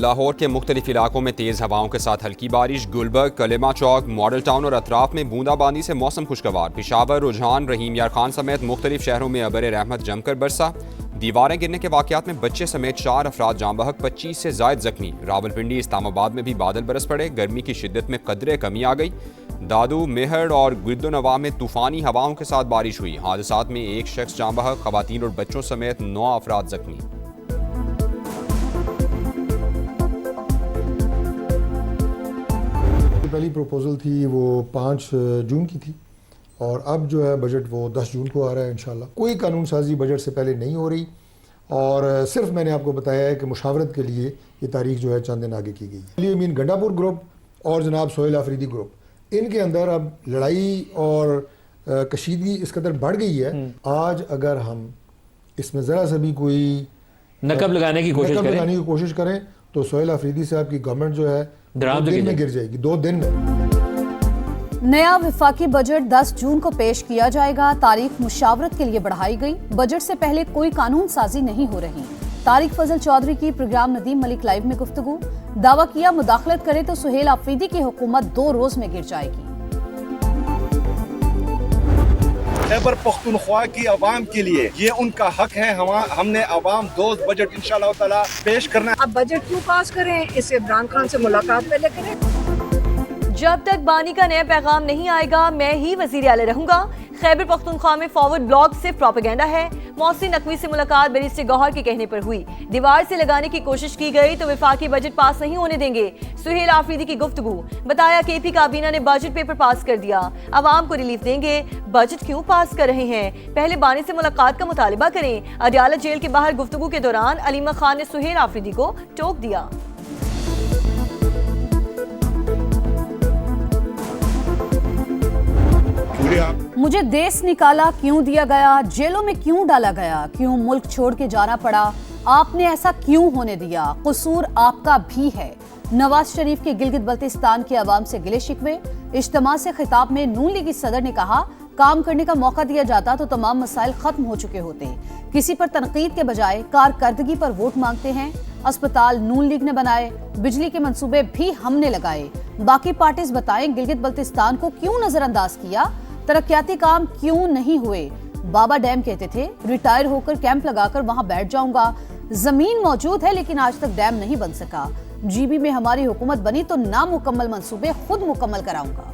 लाहौर के मुख्तलिफ इलाकों में तेज़ हवाओं के साथ हल्की बारिश। गुलबर्ग, कलेमा चौक, मॉडल टाउन और अतराफ में बूंदाबांदी से मौसम खुशगवार। पिशावर, रुझान, रहीम यार खान समेत मुख्तलिफ शहरों में अबर रहमत जमकर बरसा। दीवारें गिरने के वाक़यात में बच्चे समेत 4 अफराद जाँ बहक, 25 से ज़ायद जख्मी। रावलपिंडी, इस्लामाबाद में भी बादल बरस पड़े। गर्मी की शिद्दत में कदरे कमी आ गई। दादू, मेहड़ और गिरदोनवा में तूफ़ानी हवाओं के साथ बारिश हुई। हादसात में एक शख्स जाँ बहक, ख़वातीन और बच्चों समेत 9 अफराद जख्मी। पहली प्रपोज़ल थी वो 5 जून की थी और अब जो है बजट वो 10 जून को आ रहा है इंशाल्लाह। कोई कानून साजी बजट से पहले नहीं हो रही और सिर्फ मैंने आपको बताया है कि मुशावरत के लिए ये तारीख जो है चंद दिन आगे की गई है। मीन गंडापुर ग्रुप और जनाब सोहेल आफरीदी ग्रुप, इनके अंदर अब लड़ाई और कशीदगी इस कदर बढ़ गई है। आज अगर हम इसमें ज़रा सा भी कोई नकब लगाने की कोशिश करें तो सोहेल आफरीदी साहब की गवर्नमेंट जो है 2 दिन में गिर जाएगी, 2 दिन में। नया विफाकी बजट 10 जून को पेश किया जाएगा। तारीख मुशावरत के लिए बढ़ाई गई। बजट से पहले कोई कानून साजी नहीं हो रही। तारिक फजल चौधरी की प्रोग्राम नदीम मलिक लाइव में गुफ्तगू। दावा किया मुदाखलत करे तो सुहेल आफरीदी की हुकूमत 2 रोज में गिर जाएगी। खैबर पख्तूनख्वा की आवाम के लिए ये उनका हक है। हमने आवाम दोस्त बजट इंशाअल्लाह ताला पेश करना है। अब बजट क्यों पास करें, इससे इमरान खान से मुलाकात पहले करें। जब तक बानी का नया पैगाम नहीं आएगा मैं ही वजीर आला रहूंगा। खैबर पख्तूनख्वा में फॉरवर्ड ब्लॉग सिर्फ प्रोपेगेंडा है। मोहसिन नकवी से मुलाकात बैरिस्टर गौहर के कहने पर हुई। दीवार से लगाने की कोशिश की गई तो विफाकी बजट पास नहीं होने देंगे। सुहेल आफरीदी की गुफ्तगू। बताया केपी काबीना ने बजट पेपर पास कर दिया, अवाम को रिलीफ देंगे। बजट क्यों पास कर रहे हैं, पहले बानी से मुलाकात का मुतालिबा करें। अडयाला जेल के बाहर गुफ्तगू के दौरान अलीमा खान ने सुहेल आफरीदी को टोक दिया। मुझे देश निकाला क्यों दिया गया, जेलों में क्यों डाला गया, क्यों मुल्क छोड़ के जाना पड़ा, आपने ऐसा क्यों होने दिया, कसूर आपका भी है। नवाज शरीफ के गिलगित बल्तिस्तान के अवाम से गिले शिकवे। इज्तिमा से खिताब में नून लीगी सदर ने कहा काम करने का मौका दिया जाता तो तमाम मसाइल खत्म हो चुके होते। किसी पर तनकीद के बजाय कारकर्दगी पर वोट मांगते हैं। अस्पताल नून लीग ने बनाए, बिजली के मंसूबे भी हमने लगाए। बाकी पार्टीज बताएं गिलगित बल्तिस्तान को क्यों नजरअंदाज किया, तरक्याती काम क्यों नहीं हुए। बाबा डैम कहते थे रिटायर होकर कैंप लगाकर वहां बैठ जाऊंगा। जमीन मौजूद है लेकिन आज तक डैम नहीं बन सका। जीबी में हमारी हुकूमत बनी तो नामुकम्मल मंसूबे खुद मुकम्मल कराऊंगा।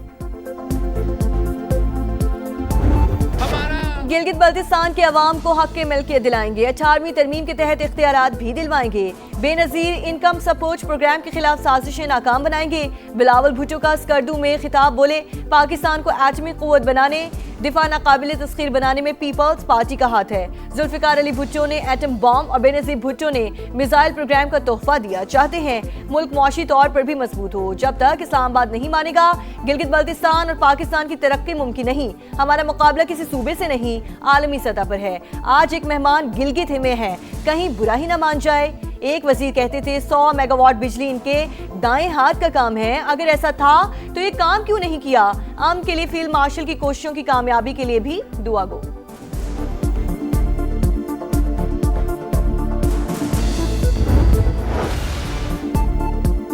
गिलगित बल्तिस्तान के अवाम को हक के मिल्कियत दिलाएंगे। 18वीं तरमीम के तहत इख्तियारात भी दिलवाएंगे। बेनजीर इनकम सपोर्ट प्रोग्राम के खिलाफ साजिशें नाकाम बनाएंगे। बिलावल भुट्टो का स्कर्दू में खिताब बोले पाकिस्तान को एटमी कुव्वत बनाने, दिफा नाकाबिल तस्खीर बनाने में पीपल्स पार्टी का हाथ है। जुल्फिकार अली भुट्टो ने एटम बॉम्ब और बेनजीर भुट्टो ने मिसाइल प्रोग्राम का तोहफा दिया। चाहते हैं मुल्क मुआशी तौर पर भी मजबूत हो। जब तक इस्लामाबाद नहीं मानेगा गिलगित बल्तिस्तान और पाकिस्तान की तरक्की मुमकिन नहीं। हमारा मुकाबला किसी सूबे से नहीं, आलमी सतह पर है। आज एक मेहमान गिलगित में है, कहीं बुरा ही न मान जाए। एक वजीर कहते थे 100 मेगावाट बिजली इनके दाएं हाथ का काम है। अगर ऐसा था तो ये काम क्यों नहीं किया। आम के लिए फील्ड मार्शल की कोशिशों की कामयाबी के लिए भी दुआ गो।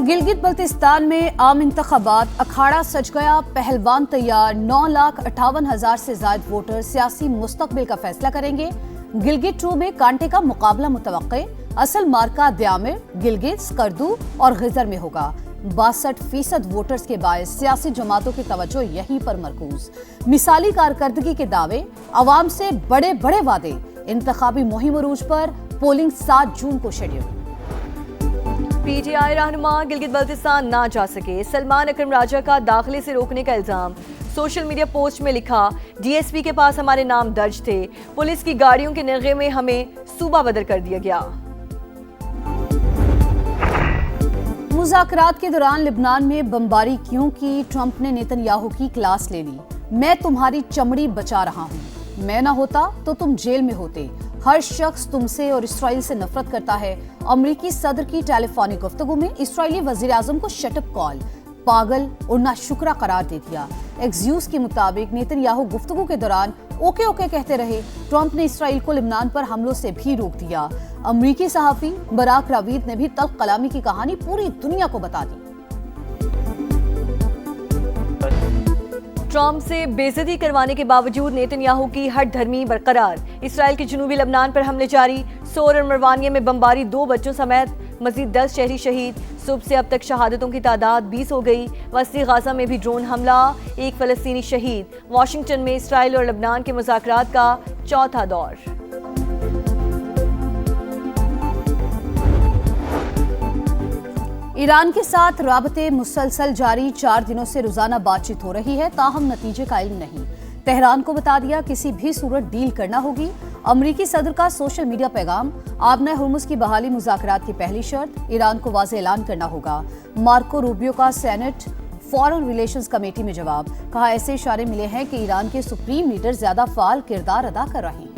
गिलगित बल्तिस्तान में आम इंतखाबात, अखाड़ा सज गया, पहलवान तैयार। 9,58,000 से ज्यादा वोटर सियासी मुस्तकबिल का फैसला करेंगे। गिलगित 2 में कांटे का मुकाबला मुतवक्के। असल मार्का द्यामिर, गिलगित, स्कर्दू और गिजर में होगा। 62% वोटर्स के बायस सियासी जमातों की तवज्जो यहीं पर मरकूज। मिसाली कारकर्दगी के दावे, अवाम से बड़े बड़े वादे। इंतखाबी मुहिम उरूज पर, पोलिंग 7 जून को शेड्यूल। पीटीआई रहनुमा गिलगित बल्तिस्तान ना जा सके। सलमान अकरम राजा का दाखिले से रोकने का इल्जाम। सोशल मीडिया पोस्ट में लिखा डीएसपी के पास हमारे नाम दर्ज थे, पुलिस की गाड़ियों के निर्गे में हमें सूबा बदर कर दिया गया। मुज़ाकरात के दौरान लिबनान में बमबारी क्यों की, ट्रंप ने नेतन्याहू की क्लास ले ली। मैं तुम्हारी चमड़ी बचा रहा हूँ, मैं ना होता तो तुम जेल में होते। हर शख्स तुमसे और इसराइल से नफरत करता है। अमरीकी सदर की टेलीफोनिक गुफ्तगू में इसराइली वजीर आजम को शटअप कॉल। पागल और नाशुक्रा करार दे दिया। एक्सियूज के मुताबिक नेतन्याहू गुफ्तगू के दौरान ओके ओके कहते रहे। ट्रंप ने इसराइल को लेबनान पर हमलों से भी रोक दिया। अमरीकी सहाफी बराक रावीद ने भी तल्ख कलामी की कहानी पूरी दुनिया को बता दी। ट्रंप से बेइज्जती करवाने के बावजूद नेतन्याहू की हट धर्मी बरकरार। इसराइल के जनूबी लबनान पर हमले जारी। सोर और मरवानिया में बमबारी, 2 बच्चों समेत मजीद 10 शहरी शहीद। सुबह से अब तक शहादतों की तादाद 20 हो गई। वस्ती गाजा में भी ड्रोन हमला, 1 फलस्तीनी शहीद। वाशिंगटन में इसराइल और लबनान के मुज़ाकरात का चौथा दौर। ईरान के साथ राबते मुसलसल जारी। 4 दिनों से रोजाना बातचीत हो रही है, ताहम नतीजे का इल्म नहीं। तेहरान को बता दिया किसी भी सूरत डील करना होगी। अमरीकी सदर का सोशल मीडिया पैगाम। आबना हुर्मुज़ की बहाली मुज़ाकरात की पहली शर्त। ईरान को वाज़ेह ऐलान करना होगा। मार्को रूबियो का सेनेट फॉरेन रिलेशंस कमेटी में जवाब। कहा ऐसे इशारे मिले हैं कि ईरान के सुप्रीम लीडर ज्यादा फाल किरदार अदा कर रहे हैं।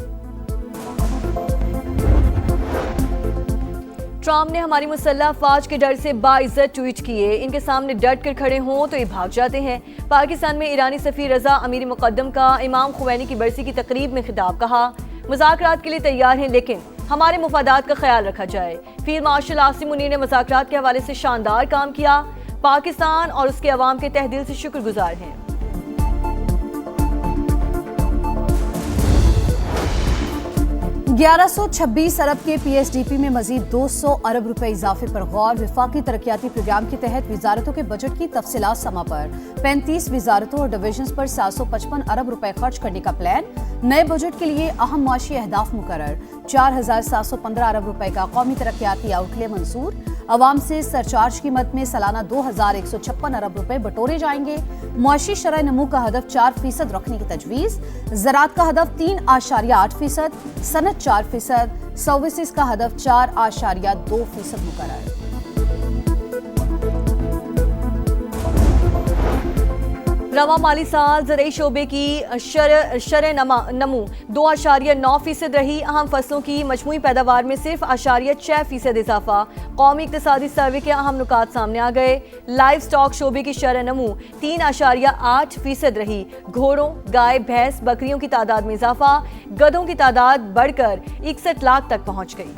ट्रंप ने हमारी मुसल्लह अफवाज के डर से बाइज्जत ट्वीट किए। इनके सामने डट कर खड़े हों तो ये भाग जाते हैं। पाकिस्तान में ईरानी सफ़ीर रजा अमीरी मुकद्दम का इमाम खुमैनी की बरसी की तकरीब में खिताब। कहा मुज़ाकरात के लिए तैयार हैं लेकिन हमारे मुफादात का ख्याल रखा जाए। फील्ड मार्शल आसिम मुनीर ने मुज़ाकरात के हवाले से शानदार काम किया। पाकिस्तान और उसके अवाम के तहे दिल से शुक्रगुजार हैं। 1126 अरब के PSDP में मजीद 200 अरब रुपए इजाफे पर गौर। विफाकी तरक्याती प्रोग्राम के तहत वजारतों के बजट की तफसीलात समा पर। 35 वजारतों और डिवीजन पर 755 अरब रुपए खर्च करने का प्लान। नए बजट के लिए अहम माशी अहदाफ मुकर्रर। 4715 अरब रुपए का कौमी तरक्याती आउटले मंसूर। अवाम से सरचार्ज की मद में सालाना 2156 अरब रुपए बटोरे जाएंगे। मुआशी शरह नमू का हदफ 4% रखने की तजवीज़। ज़राअत का हदफ 3.8%, सनत 4%, सर्विसेज का हदफ 4.2% मुकर्रर। रवा माली साल ज़रई शोबे की शरह नमू 2.9% रही। अहम फसलों की मजमूई पैदावार में सिर्फ 0.6% इजाफा। कौमी इक़्तिसादी सर्वे के अहम नुकात सामने आ गए। लाइव स्टॉक शोबे की शरह नमू 3.8% रही। घोड़ों, गाय, भैंस, बकरियों की तादाद में इजाफा। गधों की तादाद बढ़कर 61 लाख तक पहुँच गई।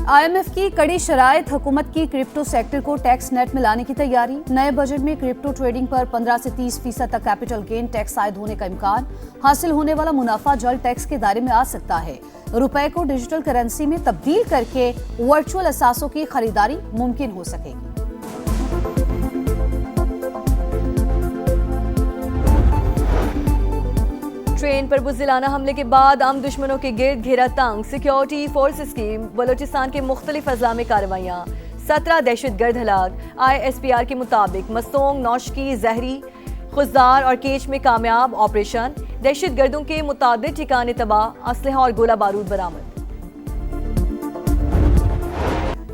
IMF की कड़ी शराइत। हुकूमत की क्रिप्टो सेक्टर को टैक्स नेट में लाने की तैयारी। नए बजट में क्रिप्टो ट्रेडिंग पर 15 से 30% तक कैपिटल गेन टैक्स आयद होने का इम्कान। हासिल होने वाला मुनाफा जल्द टैक्स के दायरे में आ सकता है। रुपए को डिजिटल करेंसी में तब्दील करके वर्चुअल असासों की खरीदारी मुमकिन हो सकेगी। ट्रेन पर बुज़दिलाना हमले के बाद आम दुश्मनों के गिर्द घेरा तंग। सिक्योरिटी फोर्सेस की बलोचिस्तान के मुख्तलिफ अज़ला में कार्रवाइयाँ। 17 दहशतगर्द हलाक। ISPR के मुताबिक मस्तोंग, नौशकी, जहरी, खुजदार और केच में कामयाब ऑपरेशन। दहशतगर्दों के मुताबिक ठिकाने तबाह। असलहा और गोला बारूद बरामद।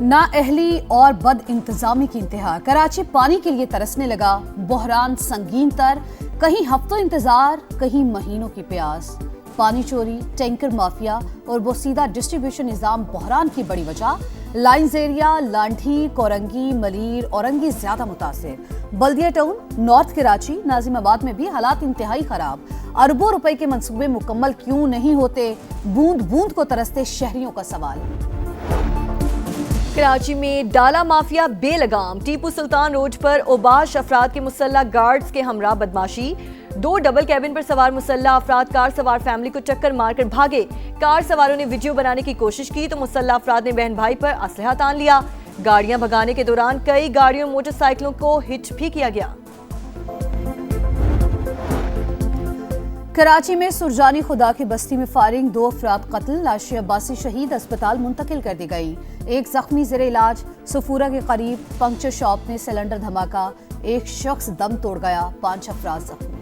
नाअहली और बद इंतजामी की इंतहा। कराची पानी के लिए तरसने लगा। बहरान संगीन तर। कहीं हफ्तों इंतजार, कहीं महीनों की प्यास। पानी चोरी, टैंकर माफिया और बोसीदा डिस्ट्रीब्यूशन निजाम बहरान की बड़ी वजह। लाइन्स एरिया, लांढी, कोरंगी, मलीर, औरंगी ज्यादा मुतासिर। बल्दिया टाउन, नॉर्थ कराची, नाजिमाबाद में भी हालात इंतहाई खराब। अरबों रुपए के मंसूबे मुकम्मल क्यों नहीं होते? बूंद बूंद को तरसते शहरियों का सवाल। कराची में डाला माफिया बेलगाम। टीपू सुल्तान रोड पर ओबाश अफराद के मुसल्लह गार्ड्स के हमरा बदमाशी। 2 डबल कैबिन पर सवार मुसल्लह अफराद कार सवार फैमिली को चक्कर मारकर भागे। कार सवारों ने वीडियो बनाने की कोशिश की तो मुसल्लह अफराद ने बहन भाई पर असलहा तान लिया। गाड़ियां भगाने के दौरान कई गाड़ियों मोटरसाइकिलों को हिट भी किया गया। कराची में सुरजानी खुदा की बस्ती में फायरिंग। 2 अफराद कत्ल। लाशें अब्बासी शहीद अस्पताल मुंतकिल कर दी गई। 1 जख्मी ज़ेरे इलाज। सफूरा के करीब पंक्चर शॉप में सिलेंडर धमाका। 1 शख्स दम तोड़ गया। 5 अफराद जख्मी।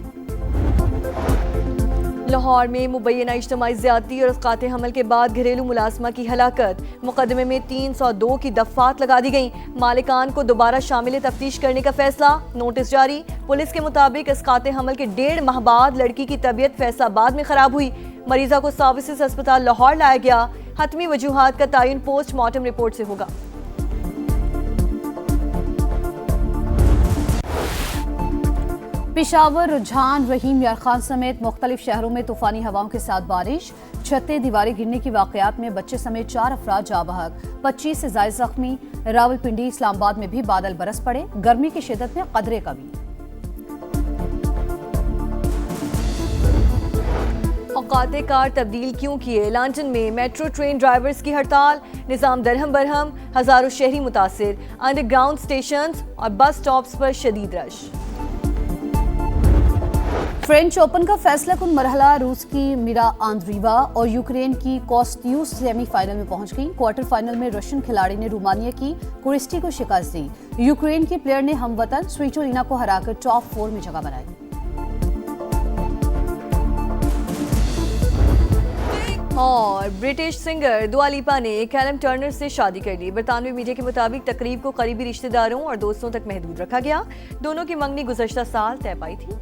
लाहौर में मुबैना इज्तिमाई ज़्यादती और इसकात हमल के बाद घरेलू मुलाजमा की हलाकत। मुकदमे में 302 की दफात लगा दी गई। मालिकान को दोबारा शामिल तफ्तीश करने का फैसला। नोटिस जारी। पुलिस के मुताबिक इसकात हमल के 1.5 माह बाद लड़की की तबीयत फैसलाबाद में खराब हुई। मरीजा को सर्विसेज अस्पताल लाहौर लाया गया। हतमी वजूहात का तयन पोस्टमार्टम रिपोर्ट से होगा। पेशावर, रुझान, रहीम यार खान समेत मुख्तलिफ शहरों में तूफानी हवाओं के साथ बारिश, छतें दीवारें गिरने की वाकयात में बच्चे समेत 4 अफराद जाँ बहक, 25 से ज्यादा जख्मी। रावलपिंडी, इस्लामाबाद में भी बादल बरस पड़े, गर्मी की शिद्दत में कदरे कमी। औकाते कार तब्दील क्यों किए? लंदन में मेट्रो ट्रेन ड्राइवर्स की हड़ताल, निज़ाम दरहम बरहम, हजारों शहरी मुतासिर। अंडरग्राउंड स्टेशन और बस स्टॉप्स पर शदीद रश। फ्रेंच ओपन का फैसला कुन मरहला, रूस की मीरा आंद्रीवा और यूक्रेन की कोस्ट्यूस सेमीफाइनल में पहुंच गई। क्वार्टर फाइनल में रशियन खिलाड़ी ने रोमानिया की कुरिस्टी को शिकस्त दी। यूक्रेन की प्लेयर ने हमवतन स्विटोलिना को हराकर टॉप 4 में जगह बनाई। और ब्रिटिश सिंगर दुआ लिपा ने कैलम टर्नर से शादी कर ली। बरतानवी मीडिया के मुताबिक तकरीब को करीबी रिश्तेदारों और दोस्तों तक महदूद रखा गया। दोनों की मंगनी गुज़श्ता साल तय पाई थी।